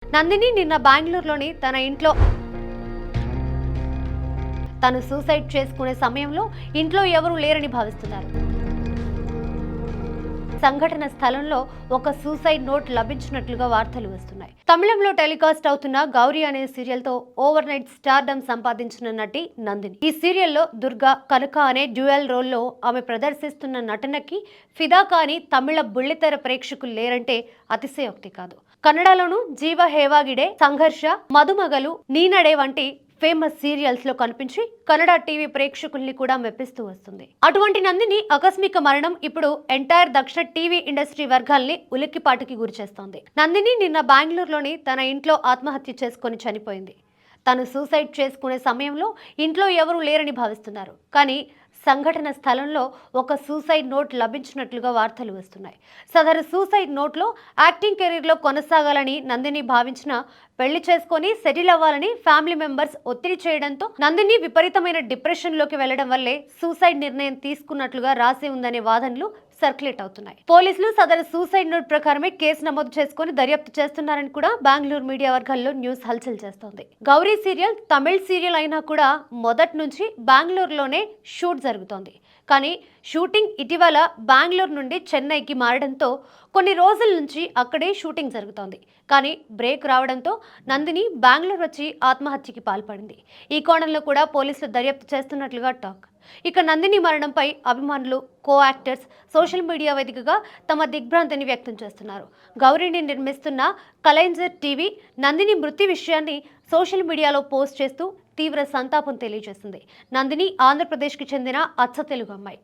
నందిని నిన్న బెంగళూరులోని తన ఇంట్లో తను సూసైడ్ చేసుకునే సమయంలో ఇంట్లో ఎవరూ లేరని భావిస్తున్నారు. సంఘటన స్థలంలో ఒక సూసైడ్ నోట్ లభించినట్లుగా వార్తలు వస్తున్నాయి. తమిళంలో టెలికాస్ట్ అవుతున్న గౌరీ అనే సీరియల్ తో ఓవర్ నైట్ స్టార్డమ్ సంపాదించిన నటి నందిని. ఈ సీరియల్లో దుర్గా, కనక అనే డ్యూయల్ రోల్లో ఆమె ప్రదర్శిస్తున్న నటనకి ఫిదా కాని తమిళ బుల్లితెర ప్రేక్షకులు లేరంటే అతిశయోక్తి కాదు. కన్నడలోను జీవ హేవాగిడే, సంఘర్ష, మధుమగలు, నీనడే వంటి ఫేమస్ సీరియల్స్ లో కనిపించి కన్నడ టీవీ ప్రేక్షకుల్ని కూడా మెప్పిస్తూ వస్తుంది. అటువంటి నందిని ఆకస్మిక మరణం ఇప్పుడు ఎంటైర్ దక్షిణ టీవీ ఇండస్ట్రీ వర్గాల్ని ఉలిక్కిపాటుకి గురిచేస్తోంది. నందిని నిన్న బెంగళూరులోని తన ఇంట్లో ఆత్మహత్య చేసుకొని చనిపోయింది. తను సూసైడ్ చేసుకునే సమయంలో ఇంట్లో ఎవరూ లేరని భావిస్తున్నారు. కానీ సంఘటన స్థలంలో ఒక సూసైడ్ నోట్ లభించినట్లుగా వార్తలు వస్తున్నాయి. సదరు సూసైడ్ నోట్లో యాక్టింగ్ కెరీర్లో కొనసాగాలని నందిని భావించిన, పెళ్లి చేసుకొని సెటిల్ అవ్వాలని ఫ్యామిలీ మెంబర్స్ ఒత్తిడి చేయడంతో నందిని విపరీతమైన డిప్రెషన్లోకి వెళ్లడం వల్లే సూసైడ్ నిర్ణయం తీసుకున్నట్లుగా రాసి ఉందనే వాదనలు సర్క్యులేట్ అవుతున్నాయి. పోలీసులు సదరు సూసైడ్ నోట్ ప్రకారమే కేసు నమోదు చేసుకుని దర్యాప్తు చేస్తున్నారని కూడా బెంగళూరు మీడియా వర్గాల్లో న్యూస్ హల్చల్ చేస్తోంది. గౌరీ సీరియల్ తమిళ్ సీరియల్ అయినా కూడా మొదటి నుంచి బెంగళూరులోనే షూట్ జరుగుతోంది. కానీ షూటింగ్ ఇటీవల బెంగళూరు నుండి చెన్నైకి మారడంతో కొన్ని రోజుల నుంచి అక్కడే షూటింగ్ జరుగుతోంది. కానీ బ్రేక్ రావడంతో నందిని బెంగళూరు వచ్చి ఆత్మహత్యకి పాల్పడింది. ఈ కోణంలో కూడా పోలీసులు దర్యాప్తు చేస్తున్నట్లుగా టాక్. ఇక నందిని మరణంపై అభిమానులు, కో యాక్టర్స్ సోషల్ మీడియా వేదికగా తమ దిగ్భ్రాంతిని వ్యక్తం చేస్తున్నారు. గౌరీని నిర్మిస్తున్న కలైంజర్ టీవీ నందిని మృతి విషయాన్ని సోషల్ మీడియాలో పోస్ట్ చేస్తూ తీవ్ర సంతాపం తెలియజేసింది. నందిని ఆంధ్రప్రదేశ్కి చెందిన అచ్చ తెలుగు అమ్మాయి.